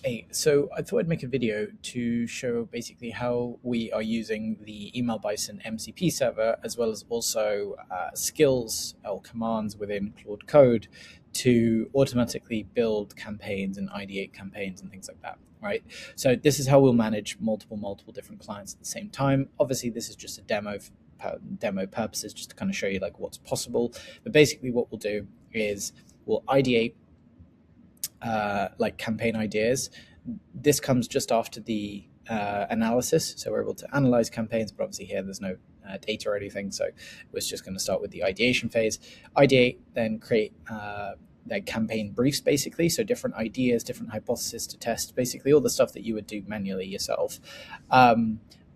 Hey, so I thought I'd make a video to show basically how we are using the Email Bison MCP server, as well as also skills or commands within Claude Code to automatically build campaigns and ideate campaigns and things like that, right? So this is how we'll manage multiple different clients at the same time. Obviously, this is just a demo purposes, just to kind of show you like what's possible. But basically what we'll do is we'll ideate like campaign ideas. This comes just after the analysis, so we're able to analyze campaigns, but obviously here there's no data or anything, so it was just going to start with the ideation phase. Ideate, then create their campaign briefs, basically, so different ideas, different hypotheses to test, basically all the stuff that you would do manually yourself.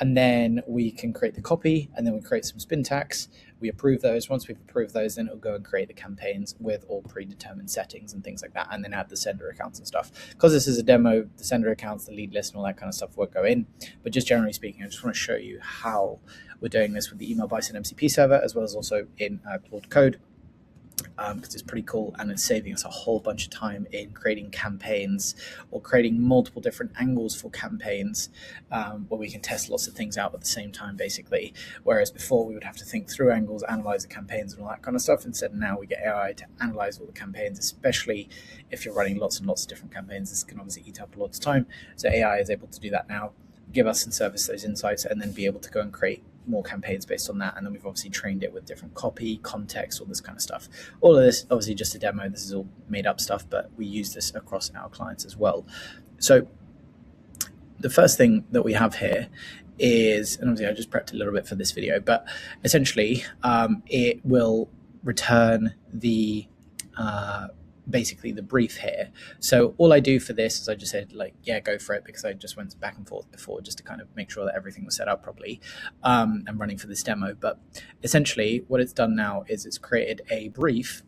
And then we can create the copy, and then we create some spin tags. We approve those. Once we've approved those, then it'll go and create the campaigns with all predetermined settings and things like that, and then add the sender accounts and stuff. Because this is a demo, the sender accounts, the lead list, and all that kind of stuff won't go in. But just generally speaking, I just want to show you how we're doing this with the Email Bison MCP server, as well as also in Claude Code. Because it's pretty cool, and it's saving us a whole bunch of time in creating campaigns or creating multiple different angles for campaigns, where we can test lots of things out at the same time, basically. Whereas before we would have to think through angles, analyze the campaigns and all that kind of stuff. Instead, now we get AI to analyze all the campaigns, especially if you're running lots and lots of different campaigns. This can obviously eat up a lot of time. So AI is able to do that now, give us and service those insights, and then be able to go and create more campaigns based on that. And then we've obviously trained it with different copy, context, all this kind of stuff. All of this, obviously just a demo, this is all made up stuff, but we use this across our clients as well. So the first thing that we have here is, and obviously I just prepped a little bit for this video, but essentially it will return the basically the brief here. So all I do for this is I just said like, yeah, go for it, because I just went back and forth before just to kind of make sure that everything was set up properly. I'm running for this demo, but essentially what it's done now is it's created a brief.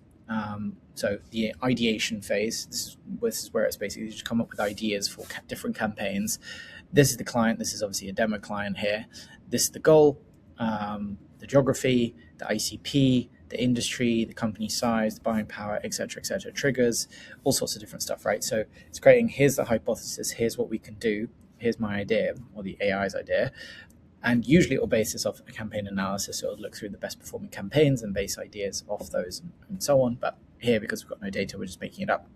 So the ideation phase, this is where it's basically just come up with ideas for different campaigns. This is the client. This is obviously a demo client here. This is the goal, the geography, the ICP, the industry, the company size, the buying power, etc., triggers, all sorts of different stuff, right? So it's creating, here's the hypothesis, here's what we can do, here's my idea, or the AI's idea. And usually it will base this off a campaign analysis, so it'll look through the best performing campaigns and base ideas off those and so on. But here, because we've got no data, we're just making it up.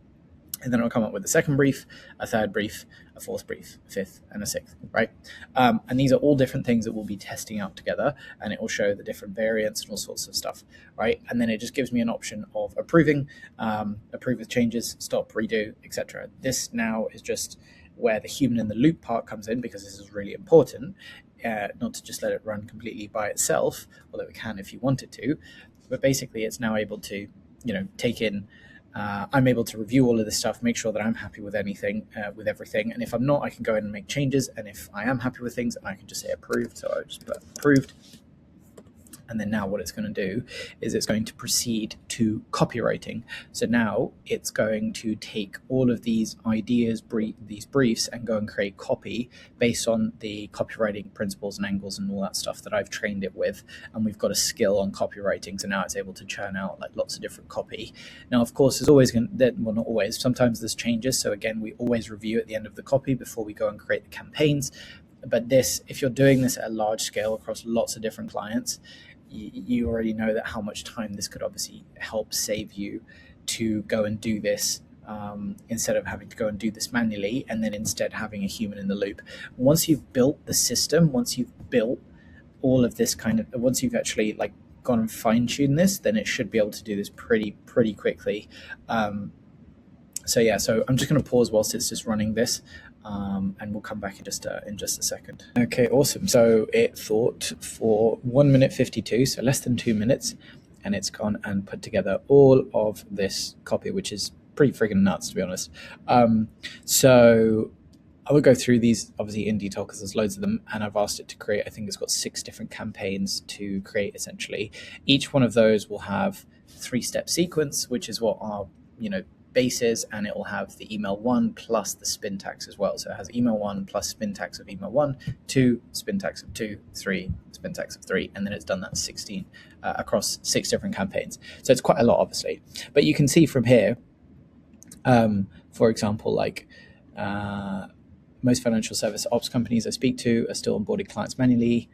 And then it'll come up with a second brief, a third brief, a fourth brief, a fifth, and a sixth, right? And these are all different things that we'll be testing out together, and it will show the different variants and all sorts of stuff, right? And then it just gives me an option of approving, approve with changes, stop, redo, etc. This now is just where the human in the loop part comes in, because this is really important, not to just let it run completely by itself, although it can if you want it to, but basically it's now able to, take in, I'm able to review all of this stuff, make sure that I'm happy with everything, and if I'm not, I can go in and make changes, and if I am happy with things, I can just say approved, so I just put approved. And then now what it's going to do is it's going to proceed to copywriting. So now it's going to take all of these ideas, these briefs, and go and create copy based on the copywriting principles and angles and all that stuff that I've trained it with. And we've got a skill on copywriting, so now it's able to churn out like lots of different copy. Now, of course, there's always well, not always, sometimes there's changes. So again, we always review at the end of the copy before we go and create the campaigns. But this, if you're doing this at a large scale across lots of different clients, you already know that how much time this could obviously help save you to go and do this, instead of having to go and do this manually, and then instead having a human in the loop. Once you've built the system, once you've built all of this once you've actually like gone and fine-tuned this, then it should be able to do this pretty quickly. So I'm just going to pause whilst it's just running this. And we'll come back in just a second. Okay, awesome. So it thought for 1 minute 52, so less than 2 minutes, and it's gone and put together all of this copy, which is pretty friggin' nuts, to be honest. So I will go through these obviously in detail because there's loads of them, and I've asked it to create, I think it's got 6 different campaigns to create essentially. Each one of those will have 3-step sequence, which is what our, bases, and it will have the email 1 plus the spin tags as well. So it has email 1 plus spin tags of email 1, 2 spin tags of 2, 3 spin tags of 3, and then it's done that 16 across 6 different campaigns. So it's quite a lot, obviously. But you can see from here, for example, like Most financial service ops companies I speak to are still onboarding clients manually.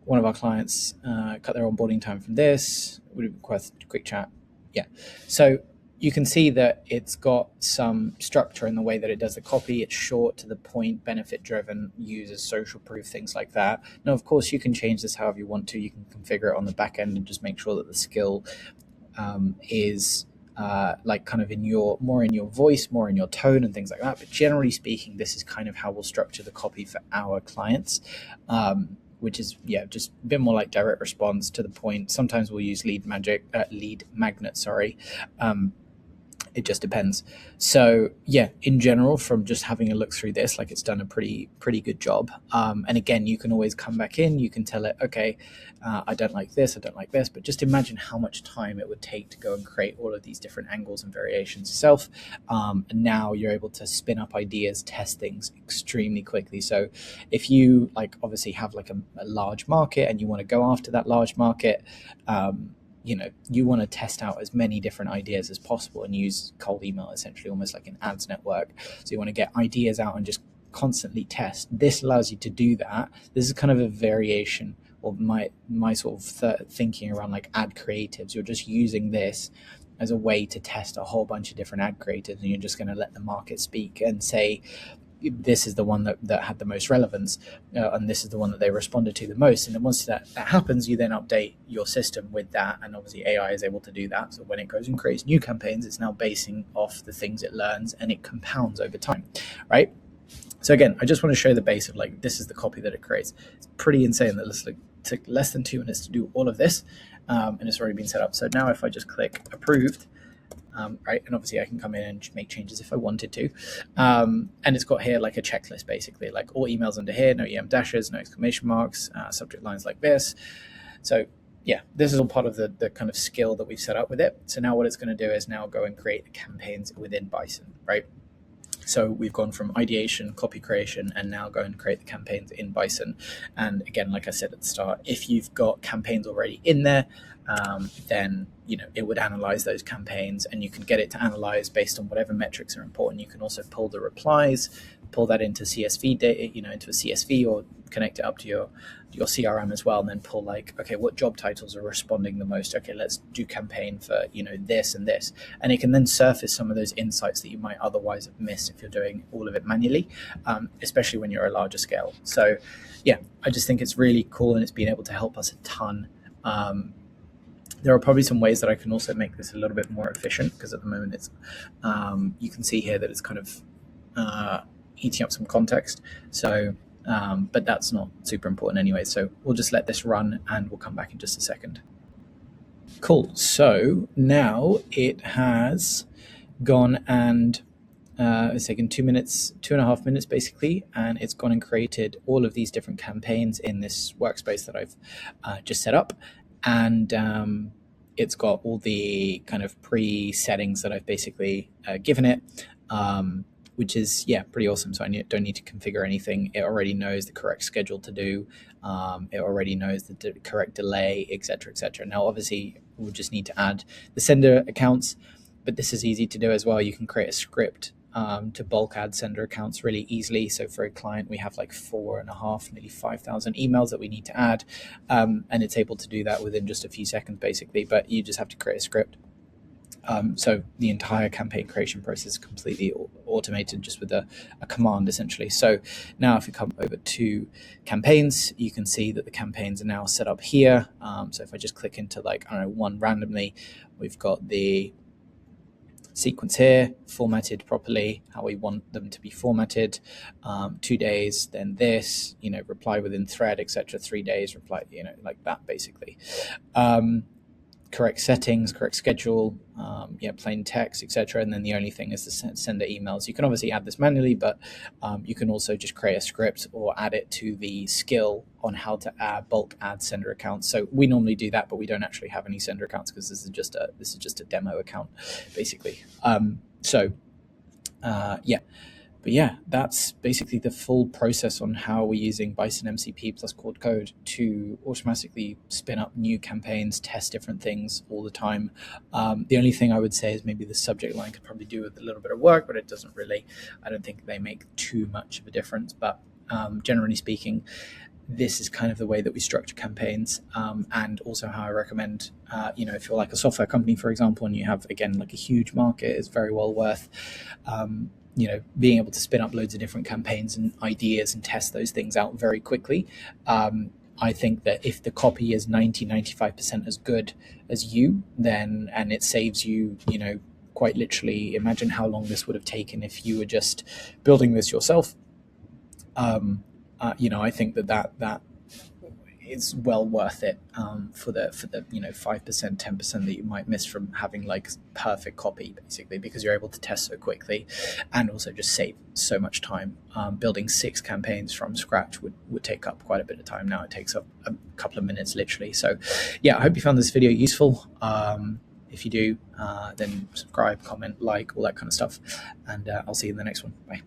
One of our clients cut their onboarding time from this. Would it require a quick chat? Yeah. So you can see that it's got some structure in the way that it does the copy. It's short, to the point, benefit driven, uses social proof, things like that. Now, of course, you can change this however you want to. You can configure it on the back end and just make sure that the skill is like kind of in your voice, more in your tone and things like that. But generally speaking, this is kind of how we'll structure the copy for our clients. Which is just a bit more like direct response, to the point. Sometimes we'll use lead magnet. It just depends. So in general, from just having a look through this, like, it's done a pretty good job. And again, you can always come back in. You can tell it, okay, I don't like this, but just imagine how much time it would take to go and create all of these different angles and variations yourself. And now you're able to spin up ideas, test things extremely quickly. So if you obviously have a large market and you want to go after that large market, you want to test out as many different ideas as possible and use cold email, essentially almost like an ads network. So you want to get ideas out and just constantly test. This allows you to do that. This is kind of a variation of my sort of thinking around ad creatives. You're just using this as a way to test a whole bunch of different ad creatives, and you're just going to let the market speak and say, this is the one that had the most relevance, and this is the one that they responded to the most. And then once that happens, you then update your system with that, and obviously AI is able to do that. So when it goes and creates new campaigns, it's now basing off the things it learns, and it compounds over time, right? So again, I just want to show the base of this is the copy that it creates. It's pretty insane that it took less than 2 minutes to do all of this, and it's already been set up. So now if I just click approved, right, and obviously I can come in and make changes if I wanted to, and it's got here a checklist, basically, all emails under here, no EM dashes, no exclamation marks, subject lines like this. So this is all part of the kind of skill that we've set up with it. So now what it's going to do is now go and create the campaigns within Bison, right? So we've gone from ideation, copy creation, and now go and create the campaigns in Bison. And again, like I said at the start, if you've got campaigns already in there, then it would analyze those campaigns, and you can get it to analyze based on whatever metrics are important. You can also pull the replies, pull that into CSV data, into a CSV, or connect it up to your CRM as well, and then pull okay, what job titles are responding the most? Okay, let's do campaign for this and this, and it can then surface some of those insights that you might otherwise have missed if you're doing all of it manually, especially when you're a larger scale. So I just think it's really cool, and it's been able to help us a ton. There are probably some ways that I can also make this a little bit more efficient, because at the moment it's you can see here that it's kind of eating up some context. So but that's not super important anyway. So we'll just let this run, and we'll come back in just a second. Cool. So now it has gone and it's taken 2 minutes, 2.5 minutes basically, and it's gone and created all of these different campaigns in this workspace that I've just set up. And it's got all the kind of pre-settings that I've basically given it, which is pretty awesome. So I don't need to configure anything. It already knows the correct schedule to do. It already knows the correct delay, etc., etc. Now, obviously, we'll just need to add the sender accounts, but this is easy to do as well. You can create a script to bulk add sender accounts really easily. So for a client, we have 4.5, nearly 5,000 emails that we need to add, and it's able to do that within just a few seconds, basically. But you just have to create a script. So the entire campaign creation process is completely automated just with a command, essentially. So now if you come over to campaigns, you can see that the campaigns are now set up here. So if I just click into one randomly, we've got the sequence here formatted properly, how we want them to be formatted. 2 days, then this, reply within thread, etc. 3 days, reply, like that, basically. Correct settings, correct schedule, plain text, etc. And then the only thing is the sender emails. You can obviously add this manually, but you can also just create a script or add it to the skill on how to bulk add sender accounts. So we normally do that, but we don't actually have any sender accounts because this is just a demo account, basically. But yeah, that's basically the full process on how we're using Bison MCP plus Claude Code to automatically spin up new campaigns, test different things all the time. The only thing I would say is maybe the subject line could probably do with a little bit of work, but it doesn't really, I don't think they make too much of a difference. But generally speaking, this is kind of the way that we structure campaigns, and also how I recommend, if you're like a software company, for example, and you have, again, like a huge market, it's very well worth, being able to spin up loads of different campaigns and ideas and test those things out very quickly. I think that if the copy is 95% as good as you, then, and it saves you, quite literally, imagine how long this would have taken if you were just building this yourself. I think that is well worth it, for the 5%, 10% that you might miss from having like perfect copy, basically, because you're able to test so quickly, and also just save so much time. Building 6 campaigns from scratch would take up quite a bit of time. Now it takes up a couple of minutes, literally. So yeah, I hope you found this video useful. If you do, then subscribe, comment, like, all that kind of stuff, and I'll see you in the next one. Bye.